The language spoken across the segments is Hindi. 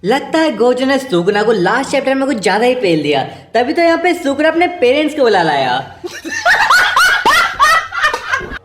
लगता है गोजो ने सुगुना को लास्ट चैप्टर में कुछ ज्यादा ही पेल दिया, तभी तो यहाँ पे सुगुना अपने पेरेंट्स को बुला लाया।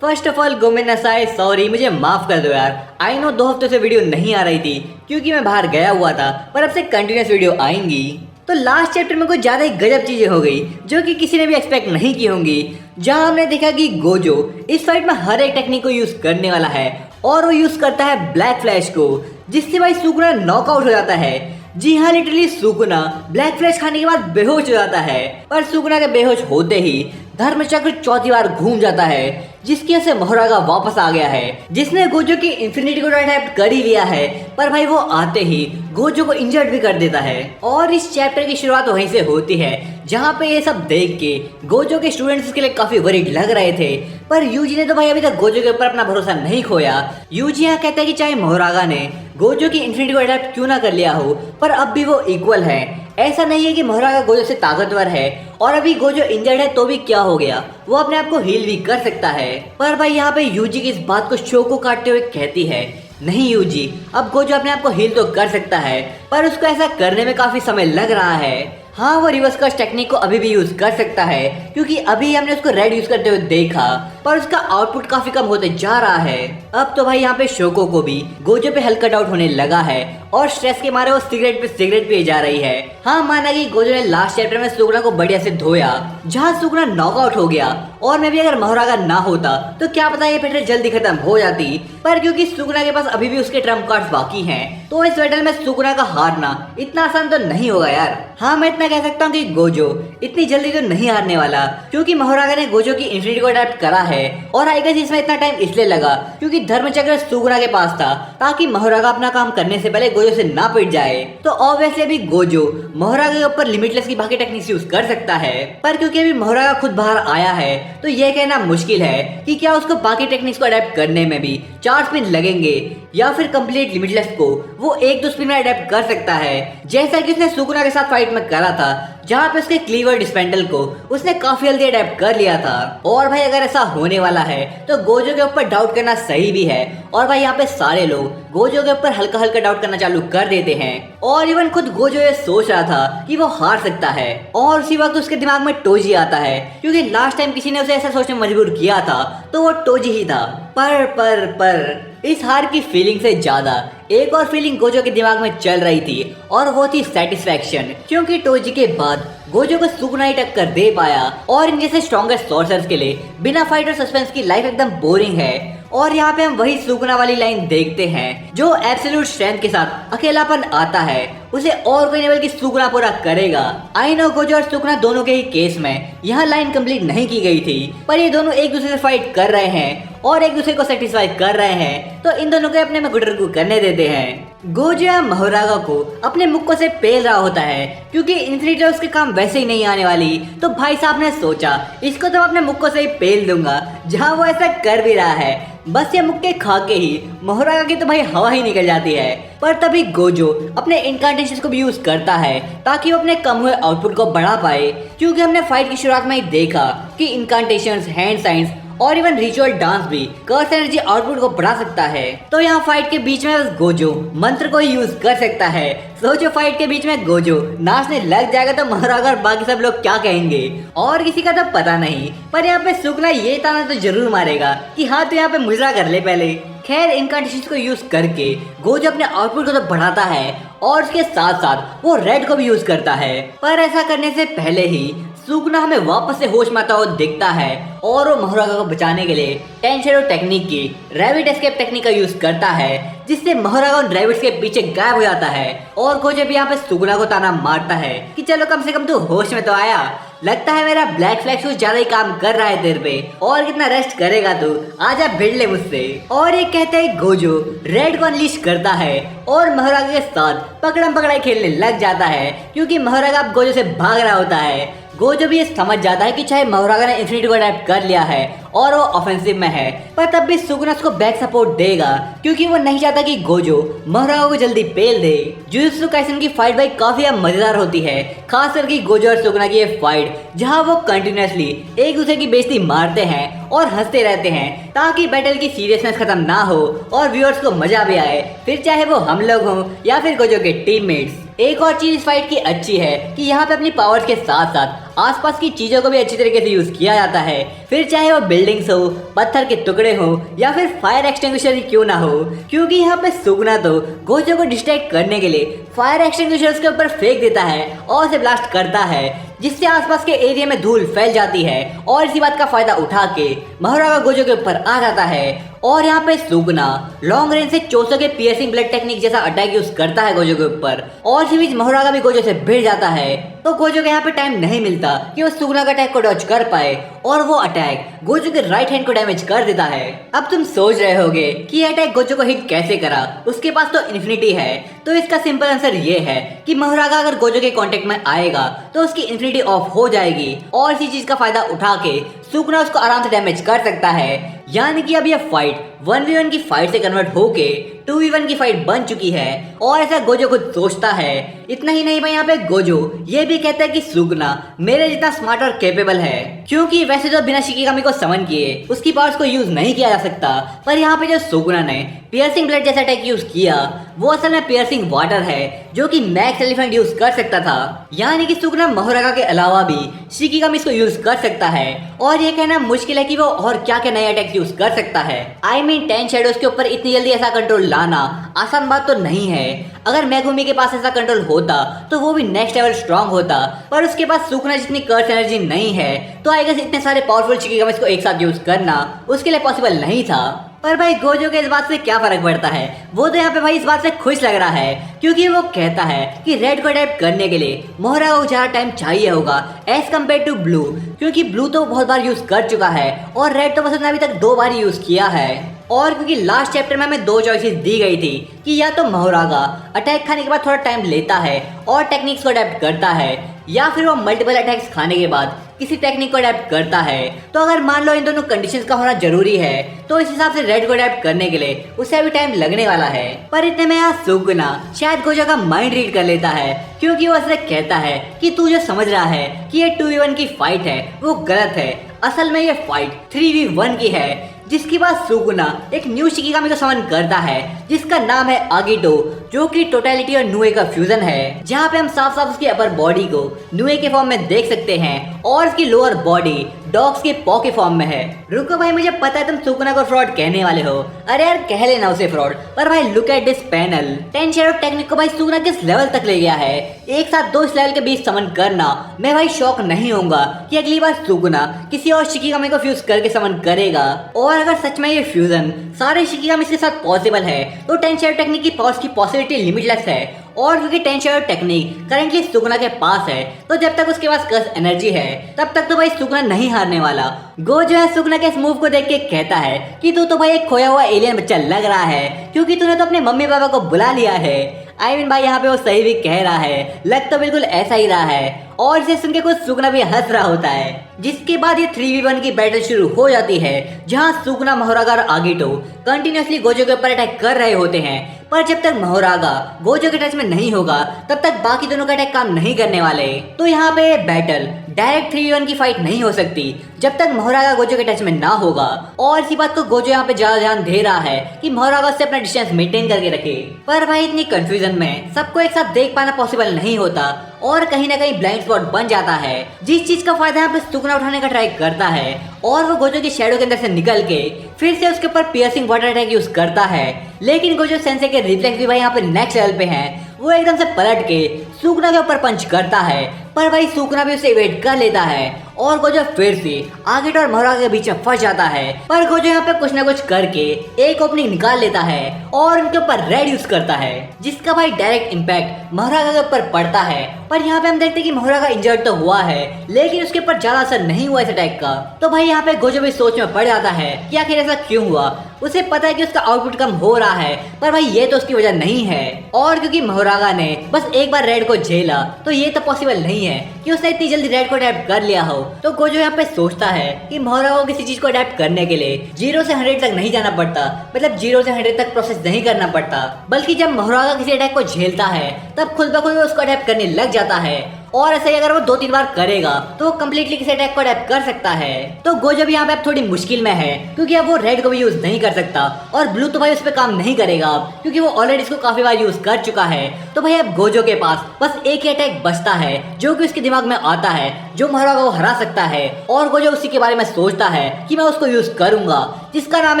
फर्स्ट ऑफ ऑल गोमेन्नासाई, सॉरी, मुझे माफ कर दो यार। आई नो 2 हफ्तों से वीडियो नहीं आ रही थी क्योंकि मैं बाहर गया हुआ था, पर अब से कंटिन्यूस वीडियो आएंगी। तो लास्ट चैप्टर में कुछ ज्यादा ही गजब चीजें हो गई जो कि किसी ने भी एक्सपेक्ट नहीं की होंगी। जहां हमने देखा कि गोजो इस फाइट में हर एक टेक्निक को यूज करने वाला है और वो यूज करता है ब्लैक फ्लैश को, जिससे भाई सुकुना नॉकआउट हो जाता है। जी हाँ, लिटरली सुकुना ब्लैक फ्लैश खाने के बाद बेहोश हो जाता है। पर सुकुना के बेहोश होते ही धर्मचक्र चौथी बार घूम जाता है, जिसकी वजह से मोहरागा वापस आ गया है, जिसने गोजो की इंफिनिटी को अटैक कर ही लिया है। पर भाई वो आते ही गोजो को इंजर्ड भी कर देता है। और इस चैप्टर की शुरुआत वहीं से होती है जहाँ पे ये सब देख के गोजो के स्टूडेंट्स के लिए काफी वरीड लग रहे थे। पर यूजी ने तो भाई अभी तक गोजो के ऊपर अपना भरोसा नहीं खोया। यूजी यहाँ कहता है कि चाहे मोहरागा ने गोजो की इंफिनिटी को अडैप्ट क्यों ना कर लिया हो, पर अब भी वो इक्वल है। ऐसा नहीं है कि मोहरागा गोजो से ताकतवर है और अभी गोजो इंजर्ड है तो भी क्या हो गया, वो अपने आप को हील भी कर सकता है। पर भाई यहाँ पे यूजी की इस बात को शोको काटते हुए कहती है, नहीं यूजी, अब गोजो अपने आप को हील तो कर सकता है, पर उसको ऐसा करने में काफी समय लग रहा है। हाँ, वो रिवर्स कर्स टेक्निक को अभी भी यूज कर सकता है क्योंकि अभी हमने उसको रेड यूज करते हुए देखा, पर उसका आउटपुट काफी कम होते जा रहा है। अब तो भाई यहाँ पे शोको को भी गोजो पे हल्का डाउट होने लगा है और स्ट्रेस के मारे वो सिगरेट पे सिगरेट पिए जा रही है। हाँ, माना कि गोजो ने लास्ट चैप्टर में सुगुना को बढ़िया से धोया, जहाँ सुगुना नॉकआउट हो गया। और मैं भी अगर मोहरागा ना होता तो क्या पता ये बैटल जल्दी खत्म हो जाती, पर क्योंकि सुगुना के पास अभी भी उसके ट्रम्प कार्ड्स बाकी हैं, तो इस बैटल में सुगुना का हारना इतना आसान तो नहीं होगा यार। हाँ, मैं इतना कह सकता हूँ कि गोजो इतनी जल्दी तो नहीं हारने वाला, क्योंकि मोहरागा ने गोजो की इंफिनिटी को अडैप्ट करा है। और आई गेस इसमें इतना टाइम इसलिए लगा क्योंकि धर्मचक्र सुगुना के पास था, ताकि मोहरागा अपना काम करने से पहले गोजो से ना पिट जाए। तो ऑब्वियसली अभी गोजो मोहरागा के ऊपर लिमिटलेस की बाकी टेक्निक्स यूज कर सकता है, पर क्योंकि अभी मोहरागा खुद बाहर आया है तो ये कहना मुश्किल है कि क्या उसको बाकी टेक्निक्स को अडेप्ट करने में भी 4 स्पिन लगेंगे या फिर कंप्लीट लिमिटलेस को वो 1-2 स्पिन में अडेप्ट कर सकता है, जैसा कि उसने सुकुना के साथ फाइट में करा था, जहाँ पे उसके क्लीवर डिस्पेंडल को उसने काफी जल्दी अडेप्ट कर लिया था। और भाई अगर ऐसा होने वाला है तो गोजो के ऊपर डाउट करना सही भी है। और भाई यहाँ पे सारे लोग गोजो के ऊपर हल्का हल्का डाउट करना चालू कर देते हैं। और इवन खुद गोजो ये सोच रहा था कि वो हार सकता है, और उसी वक्त उसके दिमाग में टोजी आता है, क्योंकि लास्ट टाइम किसी ने उसे ऐसा सोचने में मजबूर किया था तो वो टोजी ही था। पर इस हार की फीलिंग से ज्यादा एक और फीलिंग गोजो के दिमाग में चल रही थी, और वो थी सेटिस्फैक्शन, क्योंकि टोजी के बाद गोजो को सुकुना ही टक्कर दे पाया। और इन जैसे स्ट्रॉन्गेस्ट सॉर्सर्स के लिए बिना फाइट और सस्पेंस की लाइफ एकदम बोरिंग है। और यहाँ पे हम वही सुकुना वाली लाइन देखते हैं जो एब्सोल्यूट स्ट्रेंथ के साथ अकेलापन आता है उसे और कोई नहीं बल्कि सुकुना पूरा करेगा। आई नो गोजो और सुकुना दोनों के ही केस में यहाँ लाइन कंप्लीट नहीं की गई थी, पर ये दोनों एक दूसरे से फाइट कर रहे हैं और एक दूसरे को सेटिस्फाई कर रहे हैं, तो इन दोनों को अपने में गुटरगु करने देते हैं। गोजो या मोहरागा को अपने मुक्को से पेल रहा होता है क्योंकि इन्फिनिटी उसके काम वैसे ही नहीं आने वाली, तो भाई साहब ने सोचा इसको तो अपने मुक्को से ही पेल दूंगा, जहाँ वो ऐसा कर भी रहा है। बस ये मुक्के खा के ही मोहरागा की तो भाई हवा ही निकल जाती है। पर तभी गोजो अपने इनकांटेशंस को भी यूज करता है ताकि वो अपने कम हुए आउटपुट को बढ़ा पाए, क्योंकि हमने फाइट की शुरुआत में ही देखा कि इनकांटेशंस, हैंड साइंस और इवन रिचुअल डांस भी कर्स एनर्जी आउटपुट को बढ़ा सकता है। तो यहाँ फाइट के बीच में बस गोजो मंत्र को यूज कर सकता है। सोचो फाइट के बीच में गोजो नाचने लग जाएगा तो मोहरागा और बाकी सब लोग क्या कहेंगे, और किसी का तो पता नहीं। पर यहाँ पे सुकुना ये ताना तो जरूर मारेगा कि हाँ तो यहाँ पे मुजरा कर ले पहले। खैर, इनकांटेशंस को यूज करके गोजो अपने आउटपुट को तो बढ़ाता है और उसके साथ साथ वो रेड को भी यूज करता है। पर ऐसा करने से पहले ही सुकुना हमें वापस से होश में आता हुआ दिखता है और वो मोहरागा को बचाने के लिए टेंशेरो टेक्निक की रैबिट एस्केप टेक्निक का यूज करता है, जिससे मोहरागा उन रैबिट्स के पीछे गायब हो जाता है। और गोजो भी यहाँ पे सुकुना को ताना मारता है कि चलो कम से कम तू होश में तो आया, लगता है मेरा ब्लैक फ्लैग कुछ ज्यादा ही काम कर रहा है तेरे पे, और कितना रेस्ट करेगा तू, आजा भिड़ ले मुझसे। और ये कहते हैं गोजो रेड को अनलीश करता है और मोहरागा के साथ पकड़म पकड़ाई खेलने लग जाता है, क्योंकि मोहरागा अब गोजो से भाग रहा होता है। गोजो भी ये समझ जाता है कि चाहे मोहरागा ने इन्फिनिटी को अडैप्ट कर लिया है और वो ऑफेंसिव में है, पर तब भी सुगुना उसको बैक सपोर्ट देगा क्योंकि वो नहीं चाहता कि गोजो मोहरागा को जल्दी पेल दे। जुजुत्सु काइसेन की फाइट भाई काफी मजेदार होती है, खास करके गोजो और सुगुना की ये फाइट जहां वो कंटिन्यूअसली एक दूसरे की बेइज्जती मारते हैं और हंसते रहते हैं ताकि बैटल की सीरियसनेस खत्म ना हो और व्यूअर्स को मजा भी आए, फिर चाहे वो हम लोग हों या फिर गोजो के टीममेट्स। एक और चीज इस फाइट की अच्छी है कि यहाँ पे अपनी पावर्स के साथ साथ आसपास की चीजों को भी अच्छी तरीके से यूज किया जाता है, फिर चाहे वो बिल्डिंग्स हो, पत्थर के टुकड़े हो या फिर फायर एक्सटिंग्विशर ही क्यों ना हो, क्योंकि यहाँ पे सुगुना तो गोजो को डिस्ट्रैक्ट करने के लिए फायर एक्सटिंग्विशर्स के ऊपर फेंक देता है और उसे ब्लास्ट करता है, जिससे आसपास के एरिया में धूल फैल जाती है और इसी बात का फायदा उठा के मोहरागा गोजो के ऊपर आ जाता है। और यहाँ पे सुगुना लॉन्ग रेंज से चोसो के पियर्सिंग ब्लड टेक्निक जैसा अटैक यूज करता है गोजो के ऊपर और इसी बीच मोहरागा भी गोजो से भिड़ जाता है, तो गोजो को यहाँ पे टाइम नहीं मिलता कि वो सुगुना का अटैक को डॉज कर पाए और वो अटैक गोजो के राइट हैंड को डैमेज कर देता है। अब तुम सोच रहे होगे कि ये अटैक गोजो को हिट कैसे करा, उसके पास तो इन्फिनिटी है। तो इसका सिंपल आंसर ये है कि मोहरागा अगर गोजो के कांटेक्ट में आएगा तो उसकी इन्फिनिटी ऑफ हो जाएगी और इसी चीज का फायदा उठा के सुगुना उसको आराम से डैमेज कर सकता है। यानी कि अब यह फाइट 1v1 की फाइट से कन्वर्ट होके 2v1 की फाइट बन चुकी है और ऐसा गोजो खुद सोचता है। इतना ही नहीं भाई, यहाँ पे गोजो ये भी कहता है कि सुगुना मेरे जितना स्मार्ट और कैपेबल है, क्योंकि वैसे तो बिना शिकिगामी को समन किए उसकी पावर्स को यूज नहीं किया जा सकता, पर यहाँ पे जो सुगुना ने पियर्सिंग ब्लड जैसा अटैक यूज किया वो असल में पियर्सिंग वाटर है जो कि मैक्स एलिफेंट यूज कर सकता था। यानी कि सुगुना मोहरागा के अलावा भी शिकिगामी को यूज कर सकता है और ये कहना मुश्किल है कि वो और क्या क्या नए अटैक्स यूज कर सकता है। आई मीन 10 शैडोज के ऊपर इतनी जल्दी ऐसा कंट्रोल लाना आसान बात तो नहीं है। अगर मेगुमी के पास ऐसा कंट्रोल होता तो वो भी नेक्स्ट लेवल स्ट्रांग होता, पर उसके पास सुगुना जितनी कर्स एनर्जी नहीं है, तो आई गेस इतने सारे पावरफुल शिकिगामी को एक साथ यूज करना उसके लिए पॉसिबल नहीं था। पर भाई गोजो के इस बात से क्या फर्क पड़ता है, वो तो यहाँ पे भाई इस बात से खुश लग रहा है क्योंकि वो कहता है कि रेड को अडेप्ट करने के लिए मोहरागा को ज्यादा टाइम चाहिए होगा एज कम्पेयर टू ब्लू, क्योंकि ब्लू तो बहुत बार यूज कर चुका है और रेड तो बस उसने अभी तक 2 बार यूज किया है। और क्योंकि लास्ट चैप्टर में हमें 2 चॉइसेस दी गई थी कि या तो मोहरागा अटैक खाने के बाद थोड़ा टाइम लेता है और टेक्निक्स को अडेप्ट करता है, या फिर वो मल्टीपल अटैक्स खाने के बाद किसी टेक्निक को अडेप्ट करता है। तो अगर मान लो इन दोनों कंडीशंस का होना जरूरी है तो इस हिसाब से रेड को अडेप्ट करने के लिए उसे अभी टाइम लगने वाला है। पर इतने में यहाँ सुगुना शायद गोजो का माइंड रीड कर लेता है, क्योंकि वो उसे कहता है कि तू जो समझ रहा है कि ये 2v1 की फाइट है वो गलत है, असल में ये फाइट 3v1 की है, जिसके बाद सुगुना एक न्यू शिकिगामी को समन करता है जिसका नाम है आगिटो, जो कि टोटलिटी और नुए का फ्यूजन है, जहाँ पे हम साफ साफ उसकी अपर बॉडी को नुए के फॉर्म में देख सकते हैं और उसकी लोअर बॉडी डॉग्स के पॉ के फॉर्म में है। रुको भाई, मुझे पता है तुम सुगुना को फ्रॉड कहने वाले हो, अरे यार कह लेना उसे फ्रॉड, पर भाई look at this panel. 10 shadow technique को भाई सुगुना किस लेवल तक ले गया है, एक साथ 2 लेवल के बीच समन करना। मैं भाई शॉक नहीं होऊंगा कि अगली बार सुगुना किसी और शिकिगामी को फ्यूज करके समन करेगा, और अगर सच में ये फ्यूजन सारे शिकिगामी के साथ पॉसिबल है तो 10 शैडो टेक्निक की पावर्स की पॉसिबिलिटी लिमिटलेस है। और क्योंकि 10 शैडो टेक्निक करेंटली सुगुना के पास है, तो जब तक उसके पास कर्स एनर्जी है तब तक तो भाई सुगुना नहीं हारने वाला। गो जो है सुगुना के इस मूव को देख के कहता है कि तू तो भाई एक खोया हुआ एलियन बच्चा लग रहा है, क्योंकि तूने तो अपने मम्मी पापा को बुला लिया है। आई मीन भाई यहाँ पे वो सही भी कह रहा है, लग तो बिल्कुल ऐसा ही रहा है। और इसे सुन के कुछ सुगुना भी हंस रहा होता है। जिसके बाद ये 3v1 की बैटल शुरू हो जाती है, जहाँ सुगुना, मोहरागा और आगिटो कंटिन्यूअसली गोजो के ऊपर अटैक कर रहे होते हैं। पर जब तक मोहरागा गोजो के टच में नहीं होगा तब तक बाकी दोनों का अटैक काम नहीं करने वाले। तो यहाँ पे बैटल डायरेक्ट 3v1 की फाइट नहीं हो सकती जब तक मोहरागा गोजो के टच में ना होगा। और इसी बात को गोजो यहाँ पे ज्यादा ध्यान दे रहा है कि मोहरागा से अपना डिस्टेंस मेंटेन करके रखे। पर भाई इतनी कंफ्यूजन में सबको एक साथ देख पाना पॉसिबल नहीं होता और कहीं ना कहीं ब्लाइंड स्पॉट बन जाता है, जिस चीज का फायदा यहाँ पे सुगुना उठाने का ट्राई करता है और वो गोजो की शैडो के अंदर से निकल के फिर से उसके ऊपर पियर्सिंग वाटर अटैक यूज करता है। लेकिन गोजो सेंसे के रिफ्लेक्स भी भाई यहाँ पे नेक्स्ट लेवल पे हैं। वो एकदम से पलट के सुगुना के ऊपर पंच करता है, पर भाई सुगुना भी उसे इवेट कर लेता है और गोजो फिर से आगिटो और मोहरागा के बीच में फंस जाता है। पर गोजो यहाँ पे कुछ ना कुछ करके एक ओपनिंग निकाल लेता है और उनके ऊपर रेड यूज करता है, जिसका भाई डायरेक्ट इम्पैक्ट मोहरागा के ऊपर पड़ता है। पर यहाँ पे हम देखते हैं कि मोहरागा इंजर्ड तो हुआ है, लेकिन उसके ऊपर ज्यादा असर नहीं हुआ इस अटैक का। तो भाई यहाँ पे गोजो भी सोच में पड़ जाता है कि आखिर ऐसा क्यों हुआ। उसे पता है कि उसका आउटपुट कम हो रहा है, पर भाई ये तो उसकी वजह नहीं है। और क्योंकि मोहरागा ने बस एक बार रेड को झेला, तो ये तो पॉसिबल नहीं है कि उसने इतनी जल्दी रेड को अडेप्ट कर लिया हो। तो गोजो यहाँ पे सोचता है कि मोहरागा को किसी चीज को अडेप्ट करने के लिए 0 से 100 तक नहीं जाना पड़ता, मतलब 0 से 100 तक प्रोसेस नहीं करना पड़ता, बल्कि जब मोहरागा किसी अटैक को झेलता है तब खुद ब खुद उसको अडेप्ट करने लग जाता है। और ऐसे ही अगर वो 2-3 बार करेगा तो वो कम्प्लीटली किसी अटैक को अडेप्ट कर सकता है। तो गोजो भी यहाँ पे अब थोड़ी मुश्किल में है, क्योंकि अब वो रेड को भी यूज नहीं कर सकता और ब्लू तो भाई उस पर काम नहीं करेगा अब, क्योंकि वो ऑलरेडी इसको काफी बार यूज कर चुका है। तो भाई अब गोजो के पास बस एक ही अटैक बचता है जो कि उसके दिमाग में आता है, जो मोहरागा को हरा सकता है। और गोजो उसी के बारे में सोचता है कि मैं उसको यूज करूंगा, जिसका नाम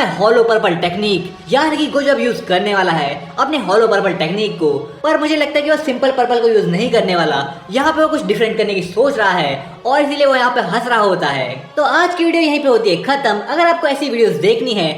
है हॉलो पर्पल टेक्निक। यानी कि गोजो अब यूज करने वाला है अपने हॉलो पर्पल टेक्निक को। पर मुझे लगता है कि वो सिंपल पर्पल को यूज नहीं करने वाला, यहाँ पे वो कुछ डिफरेंट करने की सोच रहा है और इसीलिए वो यहाँ पे हंस रहा होता है। तो आज की वीडियो यहीं पे होती है खत्म। अगर आपको ऐसी वीडियोस देखनी है